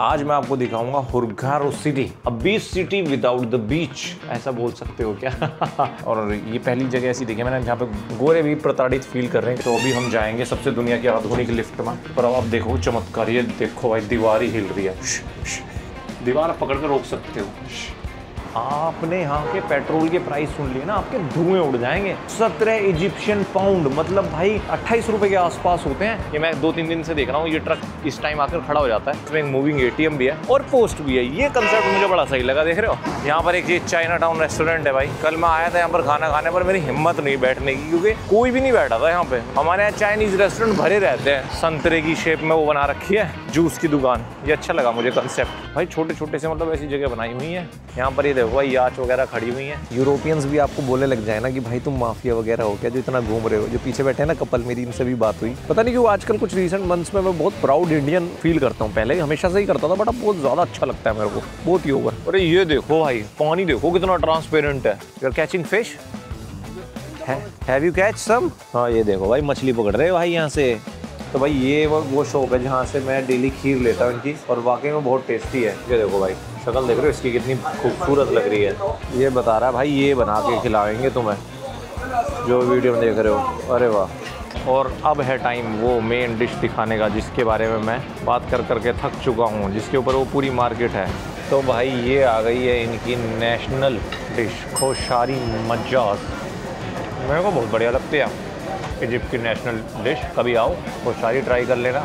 आज मैं आपको दिखाऊंगा Hurghada city, a beach city without the beach, ऐसा बोल सकते हो क्या? और ये पहली जगह ऐसी देखी मैंने जहाँ पे गोरे भी प्रताड़ित फील कर रहे हैं। तो अभी हम जाएंगे सबसे दुनिया की आधुनिक लिफ्ट में। पर अब देखो चमत्कार, ये देखो भाई दीवार ही हिल रही है। दीवार पकड़ कर रोक सकते हो। आपने यहाँ के पेट्रोल के प्राइस सुन लिए ना, आपके धुएं उड़ जाएंगे। 17 इजिप्शियन पाउंड, मतलब भाई 28 रुपए के आसपास होते हैं। ये मैं 2-3 दिन से देख रहा हूँ, ये ट्रक इस टाइम आकर खड़ा हो जाता है। इसमें एक मूविंग एटीएम भी है और पोस्ट भी है। ये कंसेप्ट मुझे बड़ा सही लगा। देख रहे हो यहाँ पर एक ये चाइना टाउन रेस्टोरेंट है भाई। कल मैं आया था यहाँ पर खाना खाने, पर मेरी हिम्मत नहीं बैठने की, क्योंकि कोई भी नहीं बैठा था यहाँ पे। हमारे यहाँ चाइनीज रेस्टोरेंट भरे रहते हैं। संतरे की शेप में वो बना रखी है जूस की दुकान। ये अच्छा लगा मुझे कंसेप्ट भाई। छोटे छोटे से मतलब ऐसी जगह बनाई हुई है यहाँ पर। ये देखो भाई याच वगैरह खड़ी हुई हैं। यूरोपियंस भी आपको बोलने लग जाए ना कि भाई तुम माफिया वगैरह हो क्या जो इतना घूम रहे हो। जो पीछे बैठे हैं ना कपल, मेरी इनसे भी बात हुई। पता नहीं क्यों आजकल कुछ रीसेंट मंथ्स में मैं बहुत प्राउड इंडियन फील करता हूँ। पहले हमेशा से ही करता था, बट अब बहुत ज्यादा अच्छा लगता है मेरे को, बहुत ही ओवर। अरे ये देखो भाई, पानी देखो कितना ट्रांसपेरेंट है। You are catching fish? Have you catch some? हाँ ये देखो भाई मछली पकड़ रहे हो भाई यहाँ से। तो भाई ये वो शॉप है जहाँ से मैं डेली खीर लेता हूँ इनकी, और वाकई में बहुत टेस्टी है। ये देखो भाई शक्ल देख रहे हो इसकी कितनी खूबसूरत लग रही है। ये बता रहा है भाई ये बना के खिलाएंगे तुम्हें जो वीडियो में देख रहे हो। अरे वाह। और अब है टाइम वो मेन डिश दिखाने का जिसके बारे में मैं बात कर करके थक चुका हूँ, जिसके ऊपर वो पूरी मार्केट है। तो भाई ये आ गई है इनकी नेशनल डिश, खोशारी मज्जास। मेरे को बहुत बढ़िया लगती है इजिप्ट की नेशनल डिश। कभी आओ खोशारी ट्राई कर लेना।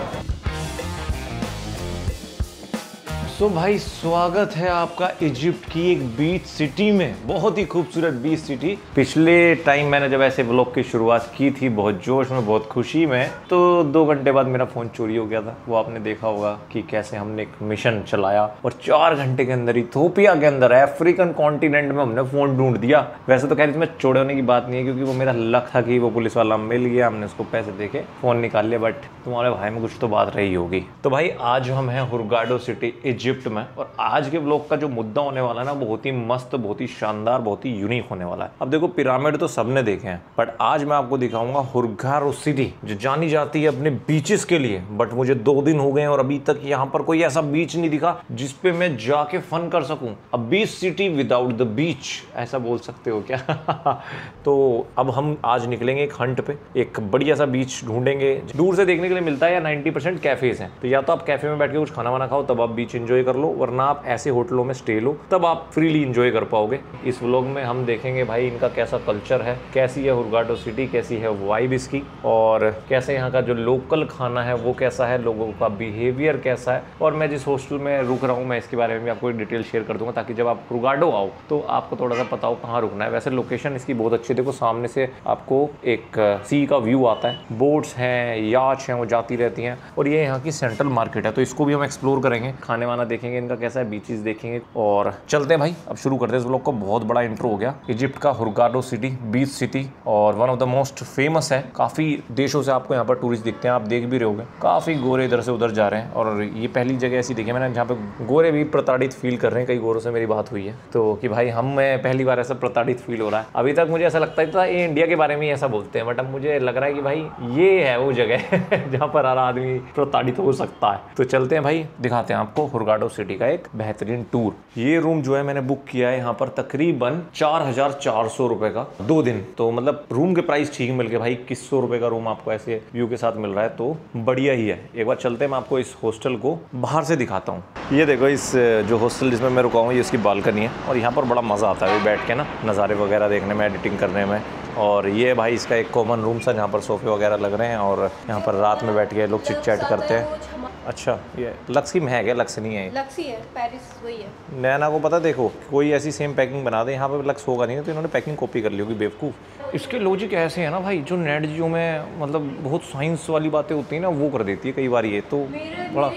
तो भाई स्वागत है आपका इजिप्ट की एक बीच सिटी में, बहुत ही खूबसूरत बीच सिटी। पिछले टाइम मैंने जब ऐसे व्लॉग की शुरुआत की थी बहुत जोश में, बहुत खुशी में, तो 2 घंटे बाद मेरा फ़ोन चोरी हो गया था। वो आपने देखा होगा कि कैसे हमने एक मिशन चलाया और 4 घंटे के अंदर इथोपिया के अंदर अफ्रीकन कॉन्टिनेंट में हमने फ़ोन ढूंढ दिया। वैसे तो खैर इसमें चोरी होने की बात नहीं है, क्योंकि वो मेरा लक था कि वो पुलिस वाला मिल गया, हमने उसको पैसे देके फ़ोन निकाल लिया। बट तुम्हारे भाई में कुछ तो बात रही होगी। तो भाई आज हम हैं हुरगाडो सिटी इजिप्ट में, और आज के ब्लॉग का जो मुद्दा होने वाला है ना बहुत ही मस्त, बहुत ही शानदार, बहुत ही यूनिक होने वाला है। अब देखो पिरामिड तो सबने देखे हैं, बट आज मैं आपको दिखाऊंगा हुरगाडो सिटी जो जानी जाती है अपने बीचेस के लिए। बट मुझे 2 दिन हो गए और अभी तक यहाँ पर कोई ऐसा बीच नहीं दिखा जिसपे मैं जाके फन कर सकूं। अ beach city without the beach, ऐसा बोल सकते हो क्या? तो अब हम आज निकलेंगे एक हंट पे, एक बढ़िया सा बीच ढूंढेंगे। दूर से देखने के लिए मिलता है या 90% कैफेज हैं, तो या तो आप कैफे में बैठ के कुछ खाना वाना खाओ तब आप बीच एंजॉय कर लो, वरना आप ऐसे होटलों में स्टे लो तब आप फ्रीली एंजॉय कर पाओगे। इस व्लॉग में हम देखेंगे भाई इनका कैसा कल्चर है, कैसी है हुरगाडो सिटी, कैसी है वाइब इसकी, और कैसे यहाँ का जो लोकल खाना है वो कैसा है, लोगों का बिहेवियर कैसा है। और मैं जिस हॉस्टल में रुक रहा हूँ मैं इसके बारे में भी आपको एक डिटेल शेयर कर दूंगा, ताकि जब आप हुरगाडो आओ तो आपको थोड़ा सा पता हो कहाँ रुकना है। वैसे लोकेशन इसकी बहुत अच्छी है। देखो सामने से आपको एक सी का व्यू आता है, बोट्स हैं, याच हैं, वो जाती रहती हैं, और ये यहाँ की सेंट्रल मार्केट है। तो इसको भी हम एक्सप्लोर करेंगे, खाने वाना देखेंगे इनका कैसा है, बीचेस देखेंगे, और चलते हैं भाई। अब शुरू करते हैं इस व्लॉग को। बहुत बड़ा इंट्रो हो गया। इजिप्ट का हुरगाडो सिटी, बीच सिटी, और one of the most famous है। काफी देशों से आपको यहाँ पर टूरिस्ट दिखते हैं, आप देख भी रहे होंगे। काफी गोरे इधर से उधर जा रहे हैं, और ये पहली जगह ऐसी देखी मैंने जहाँ पे गोरे भी प्रताड़ित फील कर रहे हैं। कई गोरों से मेरी बात हुई है तो कि भाई हमें पहली बार ऐसा प्रताड़ित फील हो रहा है। अभी तक मुझे ऐसा लगता था ये इंडिया के बारे में ऐसा बोलते हैं, बट अब मुझे लग रहा है कि भाई ये है वो जगह जहाँ पर हर आदमी प्रताड़ित हो सकता है। तो चलते हैं भाई, दिखाते हैं आपको हुरगाडो सिटी का एक बेहतरीन टूर। ये रूम जो है मैंने बुक किया है यहाँ पर तकरीबन 4400 रुपए का 2 दिन। तो मतलब रूम के प्राइस ठीक मिल गए भाई। 2100 रुपए का रूम आपको ऐसे व्यू के साथ मिल रहा है, तो बढ़िया ही है। एक बार चलते हैं, मैं आपको इस हॉस्टल को बाहर से दिखाता हूँ। ये देखो इस जो हॉस्टल जिसमें मैं रुका हूँ ये इसकी बालकनी है, और यहाँ पर बड़ा मज़ा आता है बैठ के ना नज़ारे वगैरह देखने में, एडिटिंग करने में। और ये भाई इसका एक कॉमन रूम सा जहाँ पर सोफे वगैरह लग रहे हैं, और यहाँ पर रात में बैठ के लोग चिट चैट करते हैं। अच्छा ये लक्स की महक है, लक्स नहीं है, लक्स ही है, पेरिस वही है। नैना को पता, देखो कोई ऐसी सेम पैकिंग बना दे, यहाँ पे लक्स होगा नहीं, तो इन्होंने पैकिंग कॉपी कर ली होगी बेवकूफ़। इसके लॉजिक ऐसे है ना भाई, जो नेट जियो में मतलब बहुत साइंस वाली बातें होती है ना वो कर देती है कई बार। ये तो बड़ा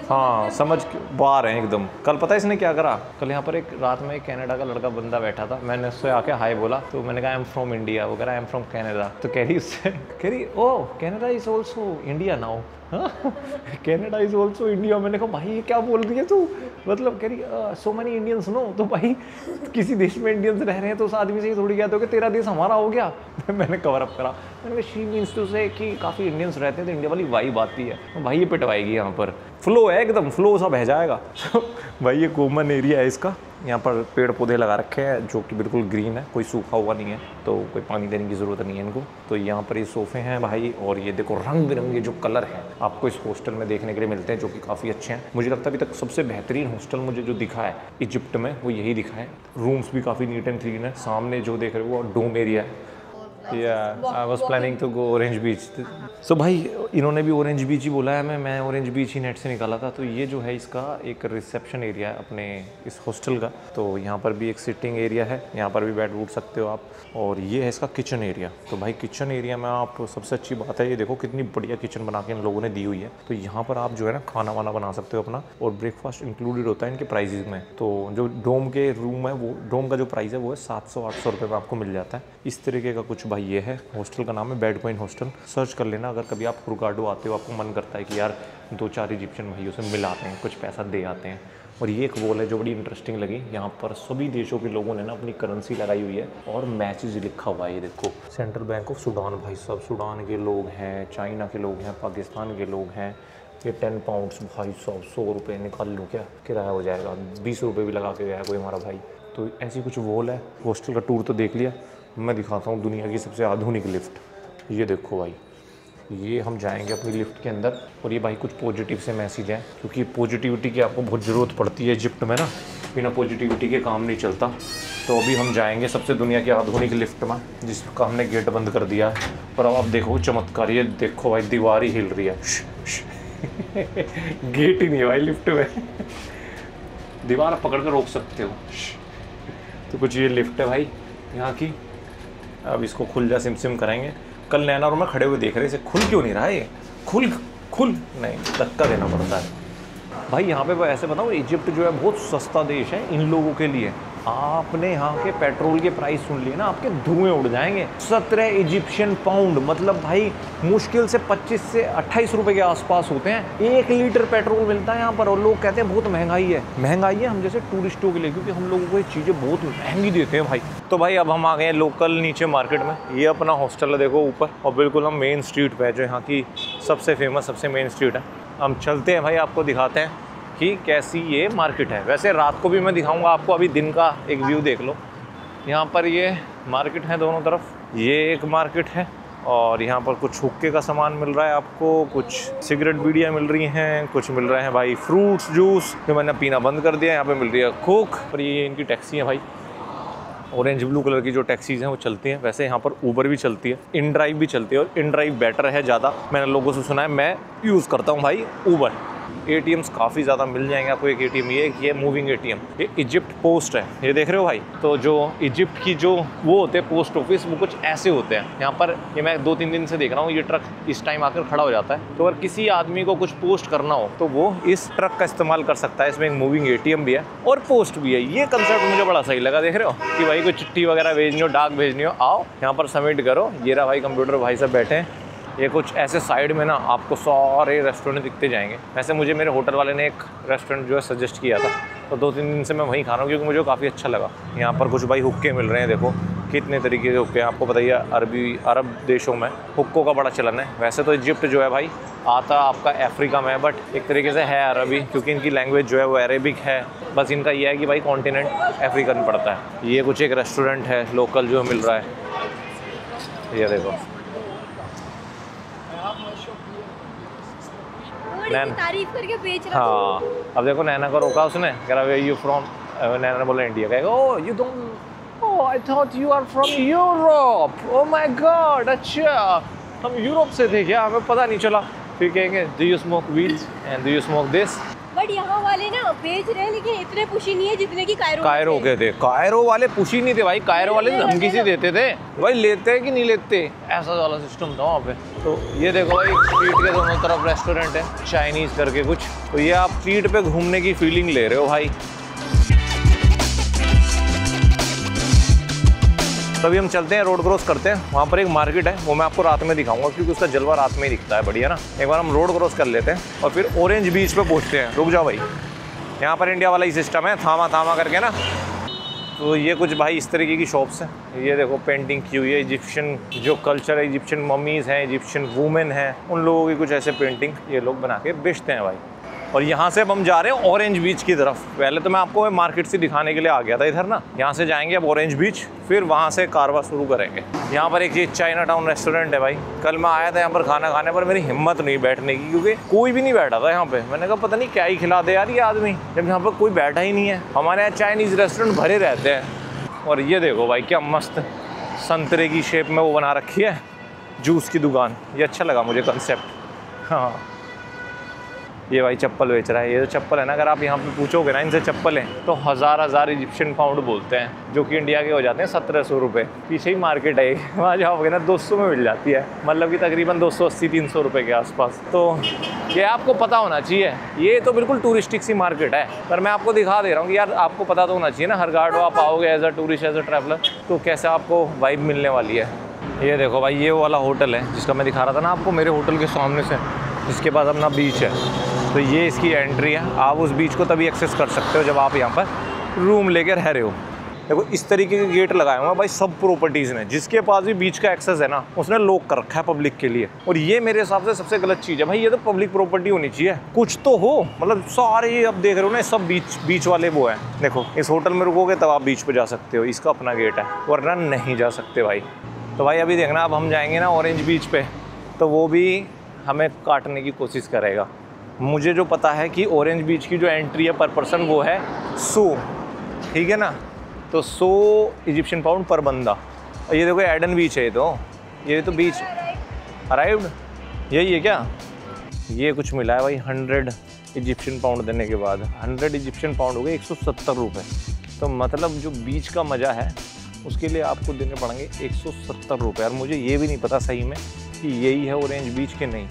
हाँ समझ बाहर हैं एकदम। कल पता है इसने क्या करा, कल यहाँ पर एक रात में एक कनाडा का लड़का बंदा बैठा था, मैंने उससे आके हाय बोला, तो मैंने कहा आई एम फ्रॉम इंडिया, वो कह रहा आई एम फ्रॉम कनाडा। तो कह रही उससे, कह रही oh Canada is also India now. Canada is also India. मैंने कहा भाई ये क्या बोल रही है तू, मतलब कह रही सो मैनी इंडियंस नो। तो भाई किसी देश में इंडियंस रह रहे हैं तो उस आदमी से ही थोड़ी कहते हो कि तेरा देश हमारा हो गया। मैंने कवर अप करा, मैंने कहा शी मीन्स टू से कि काफ़ी इंडियंस रहते हैं तो इंडिया वाली वाइब आती है। भाई ये पिटवाएगी यहाँ पर, फ्लो है एकदम, फ्लो सा बह जाएगा। भाई ये कॉमन एरिया है इसका, यहाँ पर पेड़ पौधे लगा रखे हैं जो कि बिल्कुल ग्रीन है, कोई सूखा हुआ नहीं है, तो कोई पानी देने की ज़रूरत नहीं है इनको। तो यहाँ पर ये सोफ़े हैं भाई, और ये देखो रंग बिरंगे जो कलर हैं आपको इस हॉस्टल में देखने के लिए मिलते हैं, जो कि काफ़ी अच्छे हैं। मुझे लगता है अभी तक सबसे बेहतरीन हॉस्टल मुझे जो दिखा है इजिप्ट में वो यही दिखा है। रूम्स भी काफ़ी नीट एंड क्लीन है। सामने जो देख रहे हो वो डोम एरिया है। I was planning to go orange beach. So भाई इन्होंने भी ऑरेंज बीच ही बोला है, मैं ऑरेंज बीच ही नेट से निकाला था। तो ये जो है इसका एक रिसेप्शन एरिया है अपने इस हॉस्टल का। तो यहाँ पर भी एक सिटिंग एरिया है, यहाँ पर भी बैठ उठ सकते हो आप। और ये है इसका किचन एरिया। तो भाई किचन एरिया में आप सबसे अच्छी बात है ये देखो कितनी बढ़िया किचन बना के इन लोगों ने दी हुई है। तो यहाँ पर आप जो है ना खाना वाना बना सकते हो अपना, और ब्रेकफास्ट इंक्लूडेड होता है इनके प्राइजेज में। तो जो डोम के रूम है वो डोम का जो प्राइस है वो है 700-800 रुपये में आपको मिल जाता है। इस तरीके का कुछ भाई ये है। हॉस्टल का नाम है बेड पॉइंट हॉस्टल, सर्च कर लेना अगर कभी आप हुरगाडो आते हो, आपको मन करता है कि यार 2-4 इजिप्शियन भाइयों से मिल आते हैं, कुछ पैसा दे आते हैं। और ये एक वॉल है जो बड़ी इंटरेस्टिंग लगी, यहाँ पर सभी देशों के लोगों ने ना अपनी करेंसी लगाई हुई है और मैचेस लिखा हुआ है। ये देखो सेंट्रल बैंक ऑफ सूडान, भाई साहब सूडान के लोग हैं, चाइना के लोग हैं, पाकिस्तान के लोग हैं। ये 10 पाउंड्स भाई साहब 100 रुपये निकाल लूँ क्या, किराया हो जाएगा। 20 रुपये भी लगा के गया कोई हमारा भाई। तो ऐसी कुछ वॉल है। हॉस्टल का टूर तो देख लिया, मैं दिखाता हूँ दुनिया की सबसे आधुनिक लिफ्ट। ये देखो भाई, ये हम जाएंगे अपनी लिफ्ट के अंदर। और ये भाई कुछ पॉजिटिव से मैसेज हैं, क्योंकि पॉजिटिविटी की आपको बहुत ज़रूरत पड़ती है इजिप्ट में ना, बिना पॉजिटिविटी के काम नहीं चलता। तो अभी हम जाएंगे सबसे दुनिया की आधुनिक लिफ्ट में, जिसका हमने गेट बंद कर दिया है। पर अब आप देखो चमत्कार, ये देखो भाई दीवार ही हिल रही है। गेट ही नहीं है भाई लिफ्ट में, दीवार पकड़ कर रोक सकते हो। तो कुछ ये लिफ्ट है भाई यहाँ की। अब इसको खुल जा सिम सिम करेंगे। कल नैना और मैं खड़े हुए देख रहे इसे खुल क्यों नहीं रहा है, ये खुल नहीं, धक्का देना पड़ता है भाई। यहाँ पे ऐसे बताऊँ इजिप्ट जो है बहुत सस्ता देश है इन लोगों के लिए। आपने यहाँ के पेट्रोल के प्राइस सुन लिए ना, आपके धुएं उड़ जाएंगे। 17 इजिप्शियन पाउंड, मतलब भाई मुश्किल से 25 से 28 रुपए के आसपास होते हैं। 1 लीटर पेट्रोल मिलता है यहाँ पर, और लोग कहते हैं बहुत महंगाई है हम जैसे टूरिस्टों के लिए, क्योंकि हम लोगों को ये चीज़ें बहुत महंगी देते हैं भाई। तो भाई अब हम आ गए हैं लोकल नीचे मार्केट में। ये अपना हॉस्टल है देखो ऊपर, और बिल्कुल हम मेन स्ट्रीट पे है जो यहाँ की सबसे फेमस सबसे मेन स्ट्रीट है। हम चलते हैं भाई, आपको दिखाते हैं कि कैसी ये मार्केट है। वैसे रात को भी मैं दिखाऊंगा आपको, अभी दिन का एक व्यू देख लो। यहाँ पर ये मार्केट है दोनों तरफ, ये एक मार्केट है, और यहाँ पर कुछ हुक्के का सामान मिल रहा है आपको, कुछ सिगरेट बीड़ियाँ मिल रही हैं, कुछ मिल रहे हैं भाई फ्रूट्स जूस जो मैंने पीना बंद कर दिया। यहाँ पे मिल रही है कोक, और ये इनकी टैक्सी है भाई, ऑरेंज ब्लू कलर की जो टैक्सीज हैं वो चलती हैं। वैसे यहाँ पर ऊबर भी चलती है, इन ड्राइव भी चलती है, और इन ड्राइव बेटर है ज़्यादा। मैंने लोगों से सुना है, मैं यूज़ करता हूँ भाई ऊबर। ATMs काफ़ी ज़्यादा मिल जाएंगे आपको। एक ATM ये मूविंग ATM, ये इजिप्ट पोस्ट है, ये देख रहे हो भाई। तो जो इजिप्ट की जो वो होते हैं पोस्ट ऑफिस, वो कुछ ऐसे होते हैं। यहाँ पर ये मैं 2-3 दिन से देख रहा हूँ, ये ट्रक इस टाइम आकर खड़ा हो जाता है। तो अगर किसी आदमी को कुछ पोस्ट करना हो तो वो इस ट्रक का इस्तेमाल कर सकता है। इसमें एक मूविंग ATM भी है और पोस्ट भी है। ये कंसेप्ट मुझे बड़ा सही लगा, देख रहे हो कि भाई कोई चिट्ठी वगैरह भेजनी हो, डाक भेजनी हो, आओ यहाँ पर सबमिट करो। ये रहा भाई कंप्यूटर, भाई सब बैठे हैं। ये कुछ ऐसे साइड में ना आपको सारे रेस्टोरेंट दिखते जाएंगे। वैसे मुझे मेरे होटल वाले ने एक रेस्टोरेंट जो है सजेस्ट किया था, तो 2-3 दिन से मैं वहीं खा रहा हूँ, क्योंकि मुझे काफ़ी अच्छा लगा। यहाँ पर कुछ भाई हुक्के मिल रहे हैं, देखो कितने तरीके के हुक्के हैं। आपको बताइए अरब देशों में हुक्कों का बड़ा चलन है। वैसे तो इजिप्ट जो है भाई आता आपका अफ्रीका में है, बट एक तरीके से है अरबी, क्योंकि इनकी लैंग्वेज जो है वो अरेबिक है। बस इनका ये है कि भाई कॉन्टिनेंट अफ्रीकन पड़ता है। ये कुछ एक रेस्टोरेंट है लोकल जो मिल रहा है, ये देखो तारीफ करके बेच रहा। हाँ अब देखो नैना को रोका उसने, कह रहा है यू फ्रॉम, नैना ने बोला इंडिया। कहेगा oh you don't, oh I thought you are from Europe, oh my god, अच्छा हम यूरोप से थे क्या, हमें पता नहीं चला। फिर कहेंगे do you smoke weed and do you smoke this. But यहाँ वाले ना बेच रहे हैं, लेकिन इतने पुशी नहीं है जितने की कायरो के थे। कायरो वाले पुशी नहीं थे भाई, कायरो वाले धमकी से देते थे भाई, लेते हैं कि नहीं लेते, ऐसा वाला सिस्टम था वहाँ पे। तो ये देखो भाई स्ट्रीट के दोनों तरफ रेस्टोरेंट है, चाइनीज़ करके कुछ। तो ये आप स्ट्रीट पे घूमने की फीलिंग ले रहे हो भाई। तो अभी हम चलते हैं, रोड क्रॉस करते हैं। वहाँ पर एक मार्केट है, वो मैं आपको रात में दिखाऊंगा क्योंकि उसका जलवा रात में ही दिखता है। बढ़िया ना। एक बार हम रोड क्रॉस कर लेते हैं और फिर ऑरेंज बीच पे पहुँचते हैं। रुक जाओ भाई, यहाँ पर इंडिया वाला ही सिस्टम है, थामा थामा करके ना। तो ये कुछ भाई इस तरीके की शॉप्स हैं। ये देखो पेंटिंग की हुई है, इजिप्शियन जो कल्चर है, इजिप्शियन मम्मीज़ हैं, इजिप्शियन वुमेन हैं, उन लोगों की कुछ ऐसे पेंटिंग ये लोग बना के बेचते हैं भाई। और यहाँ से अब हम जा रहे हैं ऑरेंज बीच की तरफ। पहले तो मैं आपको मार्केट से दिखाने के लिए आ गया था इधर ना। यहाँ से जाएंगे अब ऑरेंज बीच, फिर वहाँ से कारवा शुरू करेंगे। यहाँ पर एक ये चाइना टाउन रेस्टोरेंट है भाई। कल मैं आया था यहाँ पर खाना खाने पर, मेरी हिम्मत नहीं बैठने की क्योंकि कोई भी नहीं बैठा था यहाँ पे। मैंने कहा पता नहीं क्या ही खिला दे यार ये आदमी, जब यहाँ पर कोई बैठा ही नहीं है। हमारे यहाँ चाइनीज़ रेस्टोरेंट भरे रहते हैं। और ये देखो भाई क्या मस्त संतरे की शेप में वो बना रखी है जूस की दुकान। ये अच्छा लगा मुझे कंसेप्ट। हाँ, ये भाई चप्पल बेच रहा है। ये जो चप्पल है ना, अगर आप यहाँ पे पूछोगे ना इनसे चप्पल हैं तो हज़ार इजिप्शियन पाउंड बोलते हैं, जो कि इंडिया के हो जाते हैं 1700 रुपये। पीछे ही मार्केट है, वहाँ जाओगे ना 200 में मिल जाती है, मतलब कि तकरीबन 280-300 रुपये के आसपास। तो ये आपको पता होना चाहिए। ये तो बिल्कुल टूरिस्टिक सी मार्केट है, पर मैं आपको दिखा दे रहा हूँ कि यार आपको पता तो होना चाहिए ना। हर गार्ड आप आओगे as a tourist, as a traveller, तो कैसे आपको वाइब मिलने वाली है। ये देखो भाई, ये वाला होटल है जिसका मैं दिखा रहा था ना आपको, मेरे होटल के सामने से, जिसके पास अपना बीच है। तो ये इसकी एंट्री है। आप उस बीच को तभी एक्सेस कर सकते हो जब आप यहाँ पर रूम लेकर रह रहे हो। देखो इस तरीके के गेट लगाए हुए हैं भाई सब प्रॉपर्टीज़ ने। जिसके पास भी बीच का एक्सेस है ना, उसने लॉक कर रखा है पब्लिक के लिए। और ये मेरे हिसाब से सबसे गलत चीज़ है भाई। ये तो पब्लिक प्रॉपर्टी होनी चाहिए, कुछ तो हो। मतलब सारे अब देख रहे हो ना, सब बीच वाले वो हैं। देखो इस होटल में रुकोगे तब आप बीच पर जा सकते हो, इसका अपना गेट है, वरना नहीं जा सकते भाई। तो भाई अभी देखना, अब हम जाएंगे ना ऑरेंज बीच पे, तो वो भी हमें काटने की कोशिश करेगा। मुझे जो पता है कि ऑरेंज बीच की जो एंट्री है पर पर्सन वो है 100, ठीक है ना। तो 100 इजिप्शियन पाउंड पर बंदा। और ये देखो एडन बीच है, ये तो बीच अराइव्ड, यही है क्या? ये कुछ मिला है भाई 100 इजिप्शियन पाउंड देने के बाद। 100 इजिप्शियन पाउंड हो गए 170 रुपये। तो मतलब जो बीच का मज़ा है उसके लिए आपको देने पड़ेंगे 170 रुपये। और मुझे ये भी नहीं पता सही में कि यही है ऑरेंज बीच के नहीं,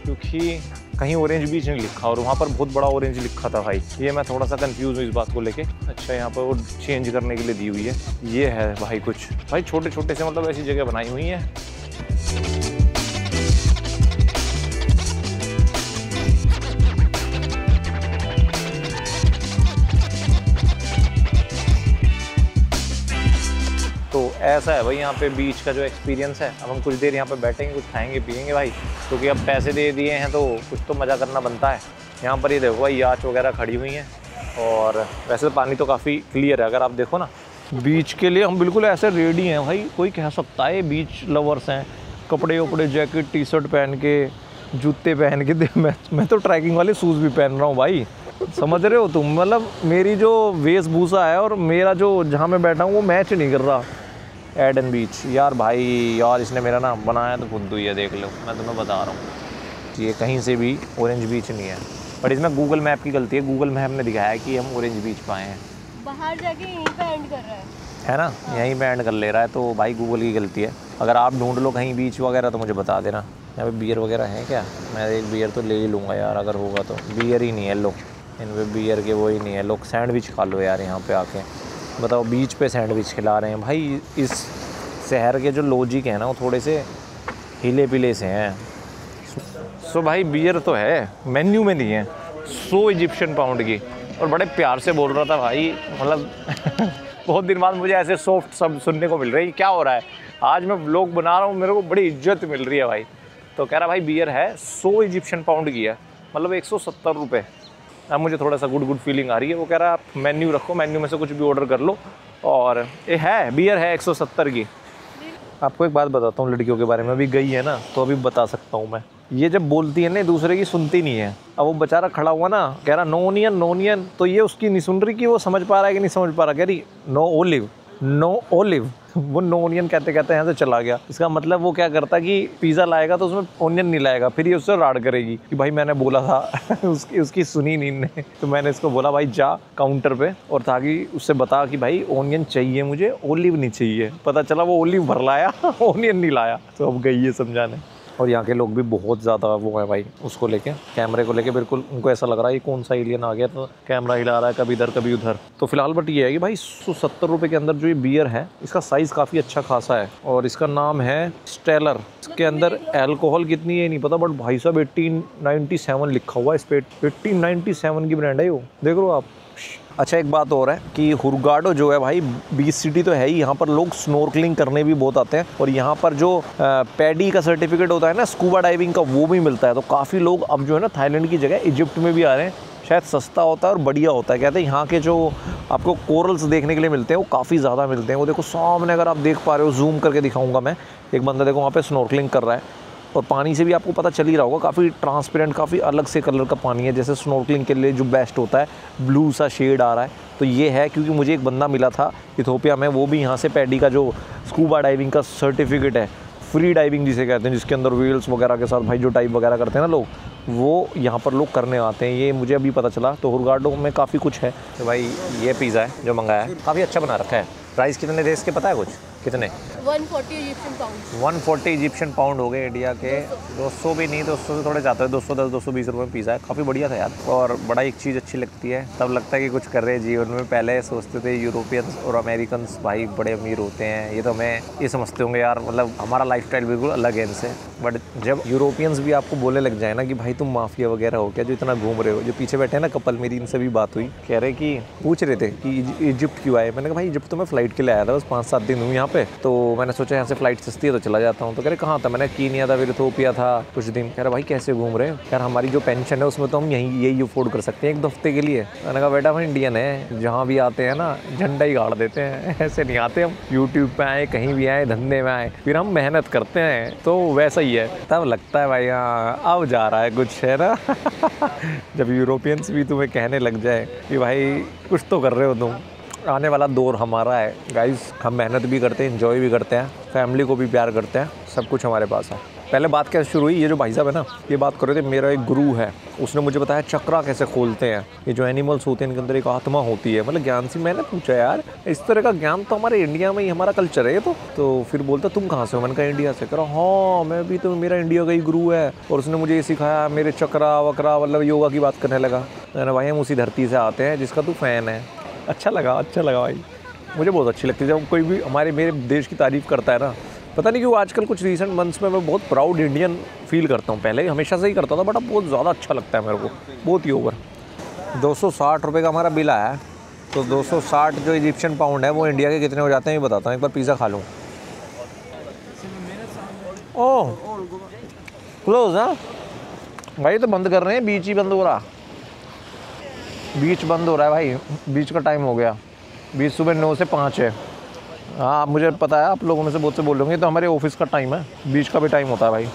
क्योंकि कहीं ऑरेंज बीच नहीं लिखा और वहाँ पर बहुत बड़ा ऑरेंज लिखा था भाई। ये मैं थोड़ा सा कंफ्यूज हूँ इस बात को लेके। अच्छा, यहाँ पर वो चेंज करने के लिए दी हुई है। ये है भाई कुछ भाई छोटे छोटे से, मतलब ऐसी जगह बनाई हुई है। तो ऐसा है भाई यहाँ पे बीच का जो एक्सपीरियंस है। अब हम कुछ देर यहाँ पे बैठेंगे, कुछ खाएंगे पिएंगे भाई, क्योंकि अब पैसे दे दिए हैं तो कुछ तो मज़ा करना बनता है। यहाँ पर ये देखो भाई याच वगैरह खड़ी हुई हैं। और वैसे तो पानी तो काफ़ी क्लियर है, अगर आप देखो ना। बीच के लिए हम बिल्कुल ऐसे रेडी हैं भाई। कोई कह सकता है बीच लवर्स हैं, कपड़े वपड़े जैकेट टी शर्ट पहन के, जूते पहन के। मैं तो ट्रैकिंग वाले शूज़ भी पहन रहा हूँ भाई, समझ रहे हो तुम। मतलब मेरी जो वेशभूषा है और मेरा जो जहाँ मैं बैठा हूँ वो मैच नहीं कर रहा। एडन बीच यार भाई, यार इसने मेरा ना बनाया तो फुद्दू ही है, देख लो मैं तुम्हें बता रहा हूँ। ये कहीं से भी ऑरेंज बीच नहीं है, पर इसमें गूगल मैप की गलती है। गूगल मैप ने दिखाया है कि हम ऑरेंज बीच पे आए हैं, बाहर जाके यहीं पे एंड कर रहा है ना। यहीं पे एंड कर ले रहा है, तो भाई गूगल की गलती है। अगर आप ढूंढ लो कहीं बीच वगैरह तो मुझे बता देना। यहाँ पे बियर वगैरह है क्या? मैं एक बियर तो ले ही लूँगा यार, अगर होगा तो। बियर ही नहीं है, लो इनमें बियर के वो ही नहीं है। लोग सैंडविच खा लो यार यहाँ पे आके, बताओ बीच पे सैंडविच खिला रहे हैं भाई। इस शहर के जो लॉजिक है ना वो थोड़े से हिले पिले से हैं। सो भाई बियर तो है, मेन्यू में नहीं है। 100 इजिप्शियन पाउंड की, और बड़े प्यार से बोल रहा था भाई। मतलब बहुत दिन बाद मुझे ऐसे सॉफ्ट सब सुनने को मिल रही है। क्या हो रहा है, आज मैं व्लॉग बना रहा हूँ, मेरे को बड़ी इज्जत मिल रही है भाई। तो कह रहा भाई बियर है 100 इजिप्शियन पाउंड की है, मतलब 170 रुपये। अब मुझे थोड़ा सा गुड फीलिंग आ रही है। वो कह रहा है आप मेन्यू रखो, मेन्यू में से कुछ भी ऑर्डर कर लो। और ये है बियर है 170 की। आपको एक बात बताता हूँ लड़कियों के बारे में, अभी गई है ना तो अभी बता सकता हूँ मैं। ये जब बोलती है ना दूसरे की सुनती नहीं है। अब वो बेचारा खड़ा हुआ ना, कह रहा नो ओनियन, तो ये उसकी नहीं सुन रही कि वो समझ पा रहा है कि नहीं समझ पा रहा। कह रही नो ओलिव। वो नो ओनियन कहते कहते यहाँ से चला गया। इसका मतलब वो क्या करता कि पिज़्ज़ा लाएगा तो उसमें ओनियन नहीं लाएगा, फिर ये उससे राड़ करेगी कि भाई मैंने बोला था। उसकी सुनी नहीं ने। तो मैंने इसको बोला भाई जा काउंटर पे और ताकि उससे बता कि भाई ओनियन चाहिए मुझे, ओलिव नहीं चाहिए। पता चला वो ओलिव भर लाया, ओनियन नहीं लाया। तो अब गई है समझाने। और यहाँ के लोग भी बहुत ज़्यादा वो है भाई उसको लेके, कैमरे को लेके, बिल्कुल उनको ऐसा लग रहा है ये कौन सा एलियन आ गया, तो कैमरा हिला रहा है कभी इधर कभी उधर। तो फिलहाल बट ये है कि भाई 170 रुपये के अंदर जो ये बियर है इसका साइज़ काफ़ी अच्छा खासा है और इसका नाम है स्टेलर। इसके अंदर अल्कोहल कितनी है नहीं पता, बट भाई साहब 1897 लिखा हुआ है इस पे, 1897 की ब्रांड है वो, देख लो आप। अच्छा एक बात और है कि हुरगाडो जो है भाई बीच सिटी तो है ही, यहाँ पर लोग स्नॉर्कलिंग करने भी बहुत आते हैं और यहाँ पर जो पैडी का सर्टिफिकेट होता है ना स्कूबा डाइविंग का, वो भी मिलता है। तो काफ़ी लोग अब जो है ना थाईलैंड की जगह इजिप्ट में भी आ रहे हैं, शायद सस्ता होता है और बढ़िया होता है। कहते हैं यहाँ के जो आपको कोरल्स देखने के लिए मिलते हैं वो काफ़ी ज़्यादा मिलते हैं। वो देखो सामने अगर आप देख पा रहे हो, जूम करके दिखाऊंगा मैं, एक बंदा देखो वहाँ पे स्नॉर्कलिंग कर रहा है और पानी से भी आपको पता चल ही रहा होगा काफ़ी ट्रांसपेरेंट, काफ़ी अलग से कलर का पानी है, जैसे स्नॉर्कलिंग के लिए जो बेस्ट होता है, ब्लू सा शेड आ रहा है। तो ये है क्योंकि मुझे एक बंदा मिला था इथोपिया में, वो भी यहाँ से पैडी का जो स्कूबा डाइविंग का सर्टिफिकेट है, फ्री डाइविंग जिसे कहते हैं, जिसके अंदर व्हील्स वगैरह के साथ भाई जो डाइव वगैरह करते हैं ना लोग, वो यहाँ पर लोग करने आते हैं। ये मुझे अभी पता चला। तो हुरगाडो में काफ़ी कुछ है। तो भाई ये पिज़्ज़ा है जो मंगाया है, काफ़ी अच्छा बना रखा है। प्राइस कितने थे इसके पता है कुछ? कितने? 140 इजिप्शियन पाउंड। 140 इजिप्शियन पाउंड हो गए इंडिया के 200 भी नहीं, 200 से थोड़े ज़्यादा है, 210 220 रुपये में पिज़्ज़ा है। काफ़ी बढ़िया था यार। और बड़ा एक चीज़ अच्छी लगती है, तब लगता है कि कुछ कर रहे हैं जीवन में। पहले सोचते थे यूरोपियंस और अमेरिकन्स भाई बड़े अमीर होते हैं, ये तो हमें ये समझते होंगे यार, मतलब हमारा लाइफस्टाइल बिल्कुल अलग है इनसे। बट जब यूरोपियंस भी आपको बोलने लग जाए ना कि भाई तुम माफिया वगैरह हो क्या जो इतना घूम रहे हो। जो पीछे बैठे हैं ना कपल, मेरी इनसे भी बात हुई, कह रहे कि पूछ रहे थे कि इजिप्ट क्यों आए। मैंने कहा भाई इजिप्ट तो मैं फ़्लाइट के लिए आया था, बस 5-7 दिन हूँ यहाँ पे, तो मैंने सोचा यहाँ से फ़्लाइट सस्ती है तो चला जाता हूँ। तो कह रहे कहाँ था? मैंने कीनिया था, फिर इथोपिया था कुछ दिन। कह रहा भाई कैसे घूम रहे हो? यार हमारी जो पेंशन है उसमें तो हम यही अफोर्ड कर सकते हैं एक हफ्ते के लिए। मैंने कहा बेटा हम इंडियन है, जहाँ भी आते हैं ना झंडा ही गाड़ देते हैं, ऐसे नहीं आते हम। यूट्यूब पे आए, कहीं भी आए, धंधे में आए, फिर हम मेहनत करते हैं, तो वैसा ही है। तब लगता है भाई हाँ अब जा रहा है कुछ, है ना। जब यूरोपियंस भी तुम्हें कहने लग जाए कि भाई कुछ तो कर रहे हो तुम। आने वाला दौर हमारा है गाइस, हम मेहनत भी करते हैं, एंजॉय भी करते हैं, फैमिली को भी प्यार करते हैं, सब कुछ हमारे पास है। पहले बात कैसे शुरू हुई, ये जो भाई साहब है ना ये बात कर रहे थे, मेरा एक गुरु है, उसने मुझे बताया चक्रा कैसे खोलते हैं। ये जो एनिमल्स होते हैं इनके अंदर एक आत्मा होती है, मतलब ज्ञान से। मैंने पूछा यार इस तरह का ज्ञान तो हमारे इंडिया में ही, हमारा कल्चर है ये तो फिर बोलता तुम कहाँ से हो? मैंने कहा इंडिया से। कह रहा हाँ मैं भी, तो मेरा इंडिया का ही गुरु है और उसने मुझे ये सिखाया। मेरे चक्रा वकरा मतलब योगा की बात करने लगा। मैंने भाई हम उसी धरती से आते हैं जिसका तू फ़ैन है। अच्छा लगा भाई, मुझे बहुत अच्छी लगती है जब कोई भी मेरे देश की तारीफ़ करता है ना। पता नहीं क्यों आजकल कुछ रीसेंट मंथ्स में मैं बहुत प्राउड इंडियन फील करता हूँ। पहले हमेशा से ही करता था, बट अब बहुत ज़्यादा अच्छा लगता है मेरे को, बहुत ही ओवर। 260 रुपये का हमारा बिल आया है। तो 260 जो इजिप्शियन पाउंड है वो इंडिया के कितने हो जाते हैं ये बताता हूँ। एक बार पिज़्ज़ा खा लूँ। ओह क्लोज हाँ भाई, तो बंद कर रहे हैं, बीच ही बंद हो रहा, बीच बंद हो रहा है भाई, बीच का टाइम हो गया। बीच सुबह 9 से 5 है। हाँ मुझे पता है, आप लोगों में से बहुत से बोल रहे होंगे तो हमारे ऑफिस का टाइम है, बीच का भी टाइम होता है भाई।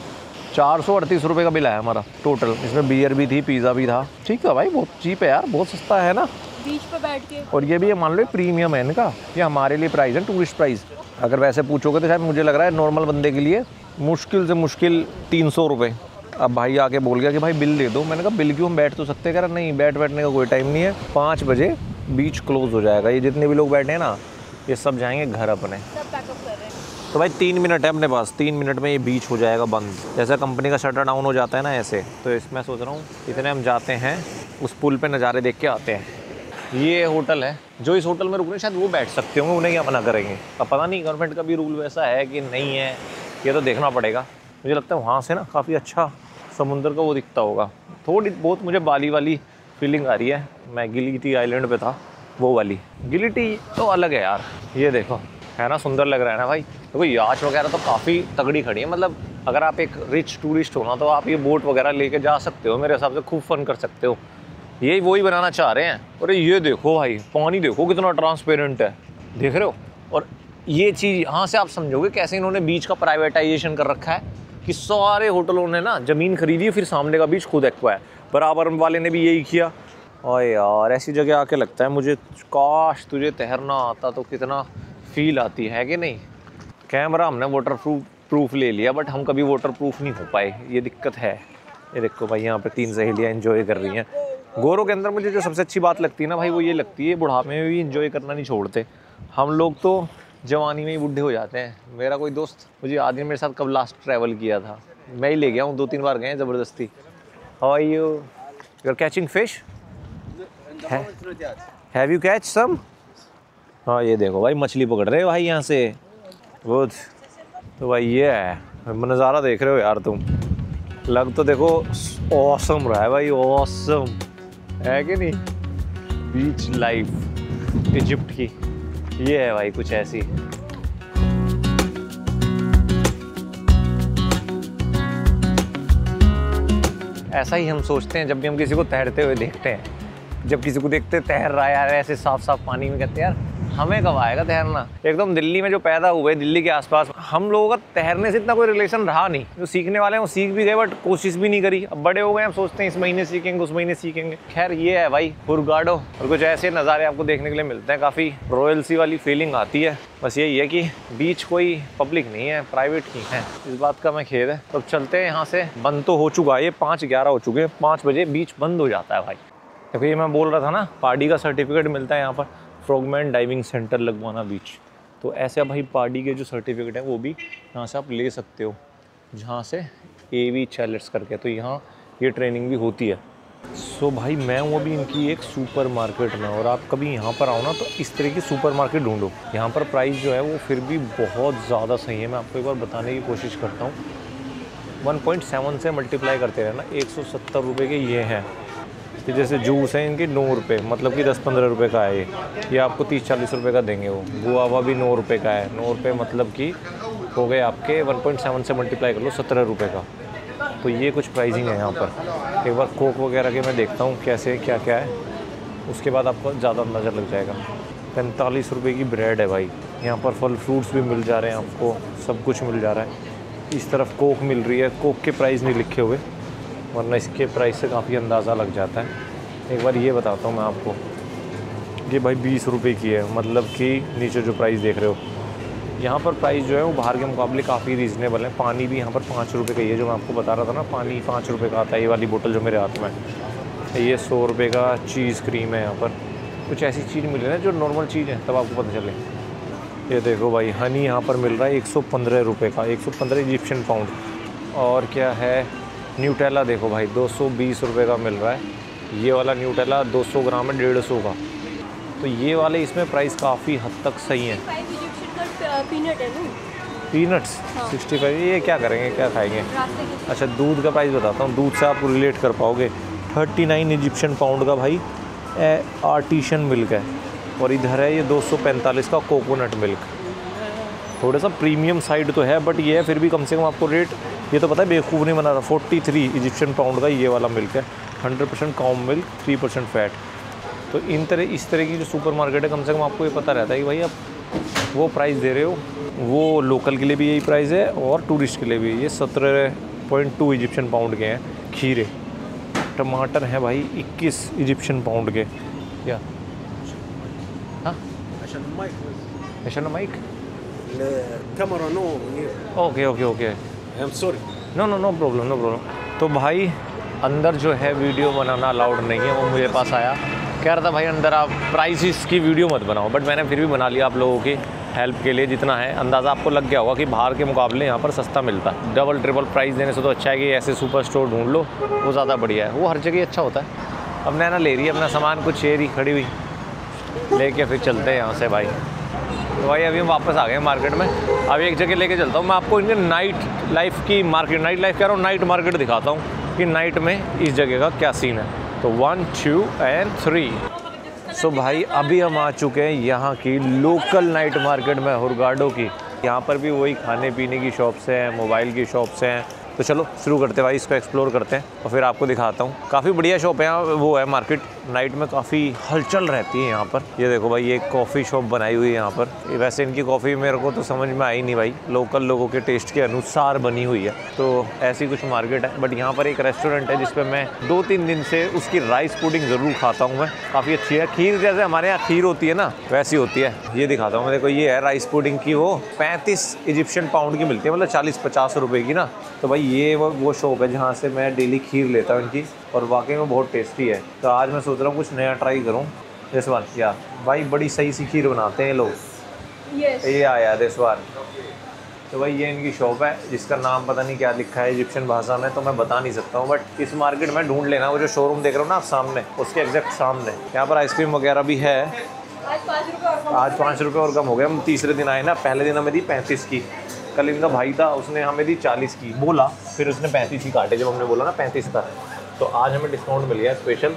438 रुपये का बिल आया हमारा टोटल, इसमें बियर भी थी, पिज़्ज़ा भी था। ठीक है भाई, बहुत चीप है यार, बहुत सस्ता है ना बीच पर बैठ के। और ये भी मान लो प्रीमियम है इनका, ये हमारे लिए प्राइस है टूरिस्ट प्राइस। अगर वैसे पूछोगे तो शायद मुझे लग रहा है नॉर्मल बंदे के लिए मुश्किल से मुश्किल 300 रुपये। अब भाई आके बोल गया कि भाई बिल दे दो। मैंने कहा बिल क्यों, हम बैठ तो सकते हैं। कह रहा नहीं बैठने का कोई टाइम नहीं है, 5 बजे बीच क्लोज हो जाएगा। ये जितने भी लोग बैठे हैं ना ये सब जाएंगे घर अपने। सब पैकअप कर रहे हैं। तो भाई 3 मिनट है अपने पास, 3 मिनट में ये बीच हो जाएगा बंद। जैसा कंपनी का शटर डाउन हो जाता है ना ऐसे। तो इसमें सोच रहा हूँ इतने हम जाते हैं उस पुल पे नज़ारे देख के आते हैं। ये होटल है, जो इस होटल में रुक रहे हैं शायद वो बैठ सकते होंगे, उन्हें क्या मना करेंगे। अब पता नहीं गवर्नमेंट का भी रूल वैसा है कि नहीं है, ये तो देखना पड़ेगा। मुझे लगता है वहाँ से ना काफ़ी अच्छा समुंदर का वो दिखता होगा। थोड़ी बहुत मुझे बाली वाली फीलिंग आ रही है। मैं गिलिटी आइलैंड पे था, वो वाली गिलिटी तो अलग है यार। ये देखो है ना, सुंदर लग रहा है ना भाई। देखो याच वगैरह तो काफ़ी तगड़ी खड़ी है। मतलब अगर आप एक रिच टूरिस्ट हो ना तो आप ये बोट वगैरह लेके जा सकते हो, मेरे हिसाब से खूब फन कर सकते हो। यही वही बनाना चाह रहे हैं। और ये देखो भाई पानी देखो कितना ट्रांसपेरेंट है, देख रहे हो। और ये चीज़ यहाँ से आप समझोगे कैसे इन्होंने बीच का प्राइवेटाइजेशन कर रखा है कि सारे होटलों ने ना ज़मीन खरीदी फिर सामने का बीच खुद एक्वायर। बराबर वाले ने भी यही किया। और यार ऐसी जगह आके लगता है मुझे काश तुझे तैरना आता तो कितना फील आती है कि नहीं। कैमरा हमने वाटर प्रूफ ले लिया बट हम कभी वाटर प्रूफ नहीं हो पाए, ये दिक्कत है। ये देखो भाई यहाँ पे 3 सहेलियाँ एंजॉय कर रही हैं। गोरों के अंदर मुझे जो सबसे अच्छी बात लगती है ना भाई वो ये लगती है बुढ़ापे में भी एंजॉय करना नहीं छोड़ते। हम लोग तो जवानी में ही बूढ़े हो जाते हैं। मेरा कोई दोस्त, मुझे याद नहीं मेरे साथ कब लास्ट ट्रैवल किया था, मैं ही ले गया हूँ, 2-3 बार गए हैं ज़बरदस्ती। How are you? You are catching fish? Have you catch some? हाँ ये देखो भाई मछली पकड़ रहे हो भाई यहाँ से। गुड। तो भाई ये है नज़ारा देख रहे हो यार तुम, लग तो देखो ऑसम रहा है भाई, ऑसम है कि नहीं? बीच लाइफ इजिप्ट की ये है भाई कुछ ऐसी। ऐसा ही हम सोचते हैं जब भी हम किसी को तैरते हुए देखते हैं, जब किसी को देखते तैर रहा है यार ऐसे साफ साफ पानी में, कहते हैं यार हमें कब आएगा तैरना। एकदम दिल्ली में जो पैदा हुए, दिल्ली के आसपास, हम लोगों का तैरने से इतना कोई रिलेशन रहा नहीं। जो सीखने वाले हैं वो सीख भी गए बट कोशिश भी नहीं करी। अब बड़े हो गए हम सोचते हैं इस महीने सीखेंगे उस महीने सीखेंगे। खैर ये है भाई हुरगाडो, और कुछ ऐसे नज़ारे आपको देखने के लिए मिलते हैं, काफ़ी रॉयल सी वाली फीलिंग आती है। बस यही है कि बीच कोई पब्लिक नहीं है, प्राइवेट ही है, इस बात का मैं खेद है। तो चलते हैं यहाँ से। बंद तो हो चुका है, ये 5:11 हो चुके हैं, 5 बजे बीच बंद हो जाता है भाई। क्योंकि ये मैं बोल रहा था ना, पार्डी का सर्टिफिकेट मिलता है यहाँ पर, फ्रॉगमैन डाइविंग सेंटर लगवाना बीच। तो ऐसे भाई पार्टी के जो सर्टिफिकेट है वो भी यहाँ से आप ले सकते हो, जहाँ से AV चैलेट्स करके, तो यहाँ ये ट्रेनिंग भी होती है। सो भाई मैं हूँ अभी इनकी एक सुपर मार्केट में, और आप कभी यहाँ पर आओ ना तो इस तरह की सुपर मार्केट ढूंढो। यहाँ पर प्राइस जो है वो फिर भी बहुत ज़्यादा सही है। मैं आपको एक बार बताने की कोशिश करता हूँ। 1.7 से मल्टीप्लाई करते रहना, 170 रुपये के ये हैं। कि जैसे जूस है इनके 9 रुपये, मतलब कि 10-15 रुपये का है ये आपको 30-40 रुपये का देंगे। वो गुआवा भी 9 रुपये का है, 9 रुपये मतलब कि हो गए आपके 1.7 से मल्टीप्लाई कर लो 17 रुपये का। तो ये कुछ प्राइसिंग है यहाँ पर। एक बार कोक वगैरह के मैं देखता हूँ कैसे क्या क्या है, उसके बाद आपको ज़्यादा नज़र लग जाएगा। 45 रुपये की ब्रेड है भाई। यहाँ पर फल फ्रूट्स भी मिल जा रहे हैं आपको, सब कुछ मिल जा रहा है। इस तरफ कोक मिल रही है, कोक के प्राइस नहीं लिखे हुए वरना इसके प्राइस से काफ़ी अंदाज़ा लग जाता है। एक बार ये बताता हूँ मैं आपको, ये भाई 20 रुपये की है, मतलब कि नीचे जो प्राइस देख रहे हो यहाँ पर प्राइस जो है वो बाहर के मुकाबले काफ़ी रीज़नेबल है। पानी भी यहाँ पर 5 रुपये का ही है, जो मैं आपको बता रहा था ना, पानी 5 रुपये का आता है। ये वाली बोतल जो मेरे हाथ में है, ये 100 रुपये का चीज़ क्रीम है। यहाँ पर कुछ ऐसी चीज़ मिले ना जो नॉर्मल चीज़ है, तब आपको पता चले। ये देखो भाई हनी यहाँ पर मिल रहा है 115 रुपये का, 115 इजिप्शियन पाउंड। और क्या है, न्यूटेला देखो भाई 220 रुपये का मिल रहा है। ये वाला न्यूटेला 200 ग्राम है 150 का। तो ये वाले इसमें प्राइस काफ़ी हद तक सही है। पीनट्स 65, ये क्या करेंगे, क्या खाएंगे? अच्छा दूध का प्राइस बताता हूँ, दूध से आप रिलेट कर पाओगे। 39 इजिप्शियन पाउंड का भाई आर्टिशन मिल्क है, और इधर है ये 245 का कोकोनट मिल्क। थोड़ा सा प्रीमियम साइड तो है बट ये है फिर भी कम से कम आपको रेट, ये तो पता है बेवकूफ़ नहीं बना रहा। 43 इजिप्शियन पाउंड का ये वाला मिल्क है, 100% काउ मिल्क, 3% फैट। तो इस तरह की जो सुपर मार्केट है, कम से कम आपको ये पता रहता है कि भाई आप वो प्राइस दे रहे हो, वो लोकल के लिए भी यही प्राइस है और टूरिस्ट के लिए भी। ये 17.2 इजिप्शियन पाउंड के हैं खीरे। टमाटर हैं भाई 21 इजिप्शियन पाउंड के। या हाँ ऐसा mic camera no. Okay okay okay, I am sorry. No problem. तो भाई अंदर जो है वीडियो बनाना अलाउड नहीं है। वो मुझे पास आया, कह रहा था भाई अंदर आप प्राइस की वीडियो मत बनाओ, बट मैंने फिर भी बना लिया आप लोगों की हेल्प के लिए। जितना है अंदाज़ा आपको लग गया होगा कि बाहर के मुकाबले यहाँ पर सस्ता मिलता है। डबल ट्रिपल प्राइस देने से तो अच्छा है कि ऐसे सुपर स्टोर ढूंढ लो, वो ज़्यादा बढ़िया है। वो हर जगह अच्छा होता है। अब नैना ले रही है अपना सामान, कुछ शेर ही खड़ी हुई, लेके फिर चलते हैं यहाँ से भाई। तो भाई अभी हम वापस आ गए मार्केट में। अब एक जगह लेके चलता हूँ मैं आपको, इनके नाइट लाइफ की मार्केट, नाइट लाइफ कह रहा हूँ, नाइट मार्केट दिखाता हूँ कि नाइट में इस जगह का क्या सीन है। तो 1 2 and 3। सो भाई अभी हम आ चुके हैं यहाँ की लोकल नाइट मार्केट में, हुरगाडो की। यहाँ पर भी वही खाने पीने की शॉप्स हैं, मोबाइल की शॉप्स हैं। तो चलो शुरू करते हैं भाई, इसको एक्सप्लोर करते हैं और फिर आपको दिखाता हूँ। काफ़ी बढ़िया शॉप है यहाँ, वो है मार्केट। नाइट में काफ़ी हलचल रहती है यहाँ पर। ये देखो भाई ये कॉफ़ी शॉप बनाई हुई है यहाँ पर। वैसे इनकी कॉफ़ी मेरे को तो समझ में आई नहीं भाई, लोकल लोगों के टेस्ट के अनुसार बनी हुई है। तो ऐसी कुछ मार्केट है। बट यहाँ पर एक रेस्टोरेंट है जिस पर मैं 2-3 दिन से उसकी राइस पुडिंग ज़रूर खाता हूँ मैं, काफ़ी अच्छी है। खीर जैसे हमारे यहाँ खीर होती है ना, वैसी होती है। ये दिखाता हूँ मैं, देखो ये है राइस पुडिंग की, वो 35 इजिप्शियन पाउंड की मिलती है, मतलब 40-50 रुपये की ना। तो भाई ये वो शॉप है जहाँ से मैं डेली खीर लेता हूँ इनकी, और वाकई में बहुत टेस्टी है। तो आज मैं सोच रहा हूँ कुछ नया ट्राई करूँ दिस वन। यार भाई बड़ी सही सी खीर बनाते हैं लोग। ये आया दिस वन, तो भाई ये इनकी शॉप है जिसका नाम पता नहीं क्या लिखा है इजिप्शियन भाषा में, तो मैं बता नहीं सकता हूँ, बट इस मार्केट में ढूंढ लेना। वो जो शोरूम देख रहे हो ना आप सामने, उसके एग्जैक्ट सामने। यहाँ पर आइसक्रीम वगैरह भी है। आज 5 रुपये और कम हो गए। हम तीसरे दिन आए ना, पहले दिन हमें दी 35 की। कल इनका भाई था, उसने हमें दी 40 की बोला, फिर उसने 35 ही काटे जब हमने बोला ना 35 का। तो आज हमें डिस्काउंट मिल गया स्पेशल,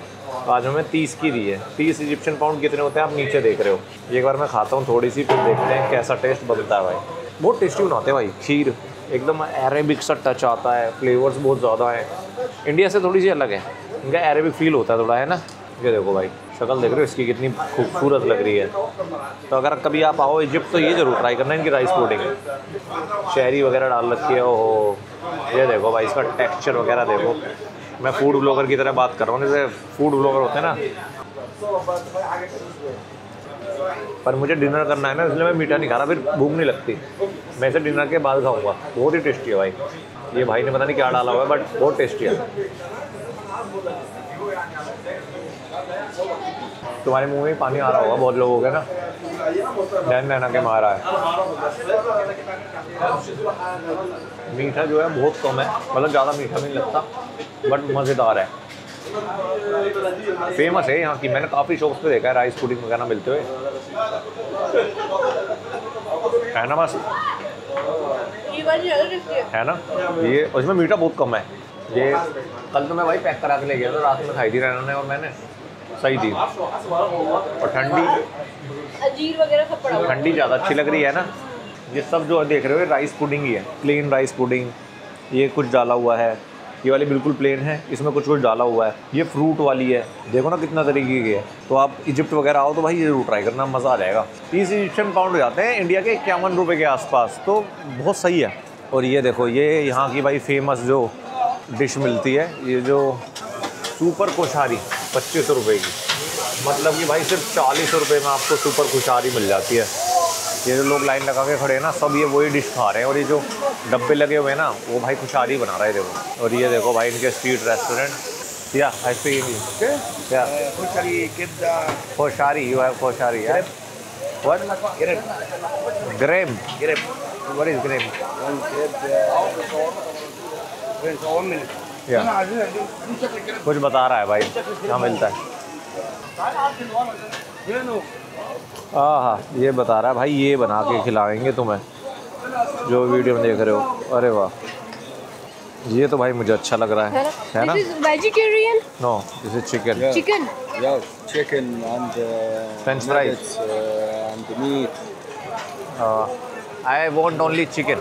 आज हमें 30 की दी है। 30 इजिप्शियन पाउंड कितने होते हैं आप नीचे देख रहे हो। एक बार मैं खाता हूँ थोड़ी सी, फिर देखते हैं कैसा टेस्ट बनता है भाई। बहुत टेस्टी बनाते हैं भाई। खीर एकदम अरेबिक सा टच आता है, फ्लेवर्स बहुत ज़्यादा है। इंडिया से थोड़ी सी अलग है, इनका अरेबिक फील होता है थोड़ा, है ना। ये देखो भाई शक्ल देख रहे हो इसकी कितनी खूबसूरत लग रही है। तो अगर कभी आप आओ इजिप्ट तो ये ज़रूर ट्राई करना इनकी राइस पुडिंग। शहरी वगैरह डाल रखी है। ओहो ये देखो भाई इसका टेक्सचर वगैरह देखो। मैं फूड ब्लॉगर की तरह बात कर रहा हूँ, जैसे फूड ब्लॉगर होते हैं ना। पर मुझे डिनर करना है ना, इसलिए मैं मीठा नहीं खा रहा, फिर भूख नहीं लगती। मैं इसे डिनर के बाद खाऊंगा। बहुत ही टेस्टी है भाई। ये भाई ने पता नहीं क्या डाला हुआ है, बट बहुत टेस्टी है। तुम्हारे मुंह में पानी आ रहा होगा बहुत लोगों के ना, नैन नैना के मारा है। मीठा जो है बहुत कम है, मतलब ज़्यादा मीठा नहीं लगता, बट मज़ेदार है। फेमस है यहाँ की, मैंने काफ़ी शॉप्स पे देखा है राइस पुडिंग वगैरह मिलते हुए, है ना। बस है ना ये, और इसमें मीठा बहुत कम है। ये कल तो मैं भाई पैक करा के ले गया था, रात में खाई थी रैना ने और मैंने, सही थी। और ठंडी अंजीर वगैरह सब पड़ा हुआ है। ठंडी ज़्यादा अच्छी लग रही है ना। ये सब जो देख रहे हो राइस पुडिंग ही है, प्लेन राइस पुडिंग। ये कुछ डाला हुआ है, ये वाली बिल्कुल प्लेन है, इसमें कुछ कुछ डाला हुआ है। ये फ्रूट वाली है, देखो ना कितना तरीके की है। तो आप इजिप्ट वगैरह आओ तो भाई ये जरूर ट्राई करना, मज़ा आ जाएगा। 30 इजिप्शियन पाउंड हो जाते हैं इंडिया के 51 रुपये के आसपास, तो बहुत सही है। और ये देखो ये यहाँ की भाई फेमस जो डिश मिलती है, ये जो सुपर कोशारी 25 रुपये की, मतलब कि भाई सिर्फ 40 रुपये में आपको सुपर कोशारी मिल जाती है। ये जो लोग लाइन लगा के खड़े हैं ना, सब ये वही डिश खा रहे हैं। और ये जो डब्बे लगे हुए हैं ना, वो भाई कुशारी बना रहे हैं देखो। और ये देखो भाई इनके स्ट्रीट रेस्टोरेंट। या आई स्पीक इंग्लिश। या koshari, you have koshari. What? ग्रेम। व्हाट इज ग्रेम? या कुछ बता रहा है भाई, यहाँ मिलता है। हाँ ये बता रहा है भाई, ये बना के खिलाएंगे तुम्हें जो वीडियो में देख रहे हो। अरे वाह, ये तो भाई मुझे अच्छा लग रहा है ना। Vegetarian? No this is chicken. Chicken? Yeah, chicken and French fries and meat. I want only chicken.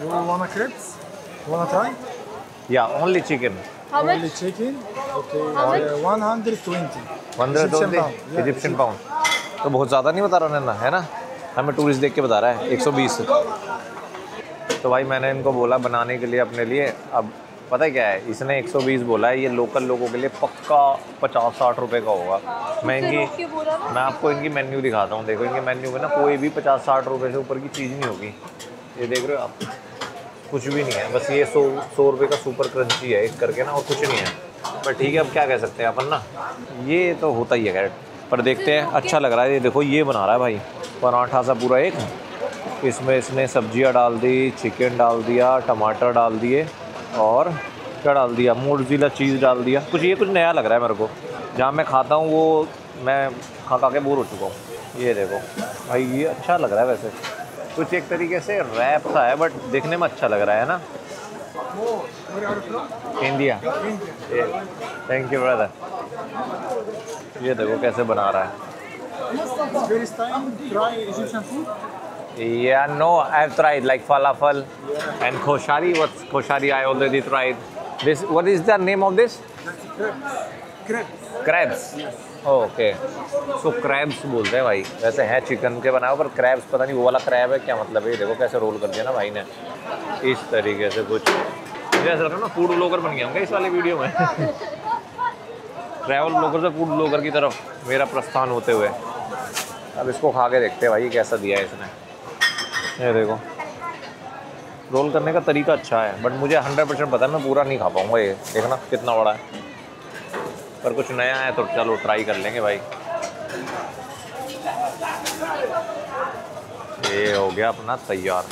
You wanna crepes? Wanna try? Yeah, only chicken. How much? Only chicken? Okay. How much? 120. 120 Egyptian pound. तो बहुत ज़्यादा नहीं बता रहा है ना, हमें tourist देख के बता रहा है 120। तो भाई मैंने इनको बोला बनाने के लिए अपने लिए, अब पता है क्या है, इसने 120 बोला है। ये लोकल लोगों के लिए पक्का 50-60 रुपये का होगा। मैं आपको इनकी मेन्यू दिखाता हूँ। देखो इनके मेन्यू में ना कोई भी 50-60 रुपये से ऊपर की चीज़ नहीं होगी। ये देख रहे हो आप, कुछ भी नहीं है, बस ये 100 रुपये का सुपर क्रंची है एक करके ना, और कुछ नहीं है। पर ठीक है, अब क्या कह सकते हैं अपन ना, ये तो होता ही है खैर। पर देखते हैं, अच्छा लग रहा है। ये देखो ये बना रहा है भाई पराठा सा पूरा एक, इसमें इसने सब्जियां डाल दी, चिकन डाल दिया, टमाटर डाल दिए, और क्या डाल दिया, मोज़रेला चीज़ डाल दिया। कुछ ये कुछ नया लग रहा है मेरे को। जहाँ मैं खाता हूँ वो मैं खा के बोर हो चुका हूँ। ये देखो भाई, ये अच्छा लग रहा है वैसे, कुछ एक तरीके से रैप सा है, बट देखने में अच्छा लग रहा है ना। इंडिया। Thank you brother. ये देखो कैसे बना रहा है। First time try Egyptian food? Yeah, no, I've tried like falafel and koshari. What's koshari? I already tried. This, what is the name of this? Crepes. Crabs. Okay, so crabs बोलते हैं भाई। वैसे है चिकन के बनाओ, पर crabs पता नहीं वो वाला क्रैब है क्या, मतलब है। देखो कैसे रोल कर दिया ना भाई ने, इस तरीके से कुछ। मुझे ऐसा लग रहा है ना फूड ब्लॉगर बन गया हूँ इस वाले वीडियो में। ट्रैवल ब्लॉगर से फूड ब्लॉगर की तरफ मेरा प्रस्थान होते हुए। अब इसको खा के देखते हैं भाई कैसा दिया है इसने। ये देखो रोल करने का तरीका अच्छा है, बट मुझे 100% पता है मैं पूरा नहीं खा पाऊँगा। ये देखना कितना बड़ा है, पर कुछ नया है तो चलो ट्राई कर लेंगे भाई। ये हो गया अपना तैयार।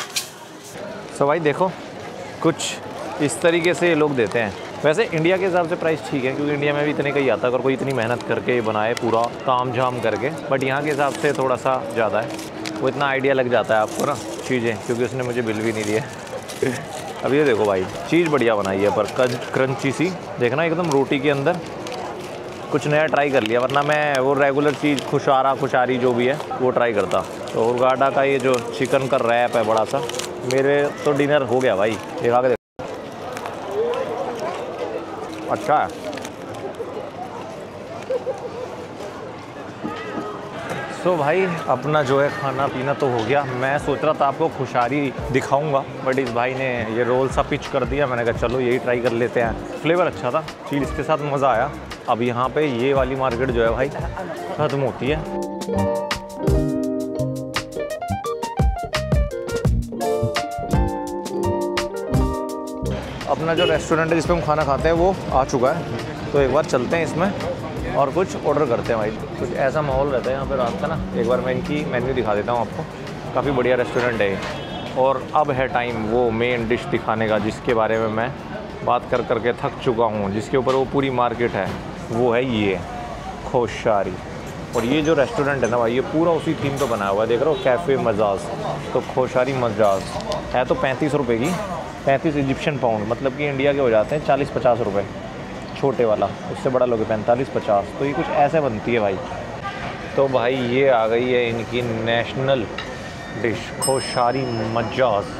सो भाई देखो, कुछ इस तरीके से ये लोग देते हैं। वैसे इंडिया के हिसाब से प्राइस ठीक है, क्योंकि इंडिया में भी इतने का ही आता है अगर कोई इतनी मेहनत करके बनाए पूरा ताम झाम करके, बट यहाँ के हिसाब से थोड़ा सा ज़्यादा है। वो इतना आइडिया लग जाता है आपको ना चीज़ें, क्योंकि उसने मुझे बिल भी नहीं दिया। अब ये देखो भाई, चीज़ बढ़िया बनाई है पर क्रंची सी, देखना एकदम रोटी के अंदर कुछ नया ट्राई कर लिया, वरना मैं वो रेगुलर चीज़ खुशारी जो भी है वो ट्राई करता। तो हुरगाडा का ये जो चिकन का रैप है बड़ा सा, मेरे तो डिनर हो गया भाई। ये खा के देखो, अच्छा है। तो भाई अपना जो है खाना पीना तो हो गया। मैं सोच रहा था आपको खुशारी दिखाऊंगा, बट इस भाई ने ये रोल सा पिच कर दिया। मैंने कहा चलो यही ट्राई कर लेते हैं। फ्लेवर अच्छा था, चीज़ के साथ मज़ा आया। अब यहाँ पे ये वाली मार्केट जो है भाई ख़त्म होती है। अपना जो रेस्टोरेंट है जिस पे हम खाना खाते हैं वो आ चुका है, तो एक बार चलते हैं इसमें और कुछ ऑर्डर करते हैं भाई। कुछ ऐसा माहौल रहता है यहाँ पे रात का ना। एक बार मैं इनकी मेन्यू दिखा देता हूँ आपको। काफ़ी बढ़िया रेस्टोरेंट है ये। और अब है टाइम वो मेन डिश दिखाने का, जिसके बारे में मैं बात कर करके थक चुका हूँ, जिसके ऊपर वो पूरी मार्केट है। वो है ये खोशारी। और ये जो रेस्टोरेंट है ना भाई, ये पूरा उसी थीम पे बनाया हुआ है। देख रहे हो, कैफ़े मजाज। तो खोशारी मजाज है तो 35 रुपये की, 35 इजिप्शियन पाउंड, मतलब कि इंडिया के हो जाते हैं 40-50 रुपये। छोटे वाला, उससे बड़ा लोगे 45-50। तो ये कुछ ऐसे बनती है भाई। तो भाई ये आ गई है इनकी नेशनल डिश खोशारी मजाज।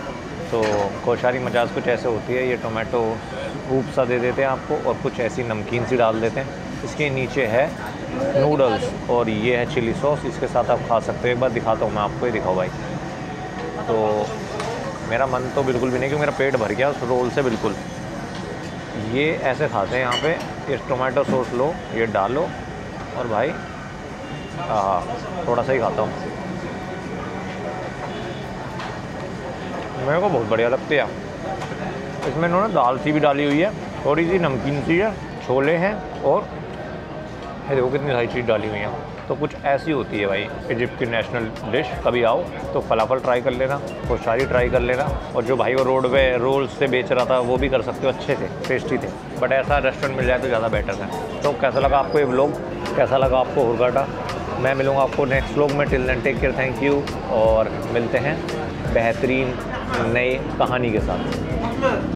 तो खोशारी मजाज कुछ ऐसे होती है। ये टोमेटो सूप सा दे देते हैं आपको और कुछ ऐसी नमकीन सी डाल देते हैं। इसके नीचे है नूडल्स और ये है चिली सॉस। इसके साथ आप खा सकते हो। एक बार दिखाता हूँ मैं आपको, ही दिखाओ भाई। तो मेरा मन तो बिल्कुल भी नहीं, क्योंकि मेरा पेट भर गया उस रोल से बिल्कुल। ये ऐसे खाते हैं यहाँ पे। इस टोमेटो सॉस लो, ये डालो और भाई थोड़ा सा ही खाता हूँ। मेरे को बहुत बढ़िया लगती है। इसमें इन्होंने दाल सी भी डाली हुई है, थोड़ी सी नमकीन सी है, छोले हैं और ये देखो कितनी सारी चीज़ डाली हुई है। तो कुछ ऐसी होती है भाई इजिप्ट की नेशनल डिश। कभी आओ तो फलाफल ट्राई कर लेना, खोशारी ट्राई कर लेना। और जो भाई वो रोड पे रोल से बेच रहा था वो भी कर सकते हो, अच्छे थे, टेस्टी थे। बट ऐसा रेस्टोरेंट मिल जाए तो ज़्यादा बेटर है। तो कैसा लगा आपको ये व्लॉग, कैसा लगा आपको हुरगाडा? मैं मिलूँगा आपको नेक्स्ट व्लॉग में। Till then take care, thank you, और मिलते हैं बेहतरीन नई कहानी के साथ।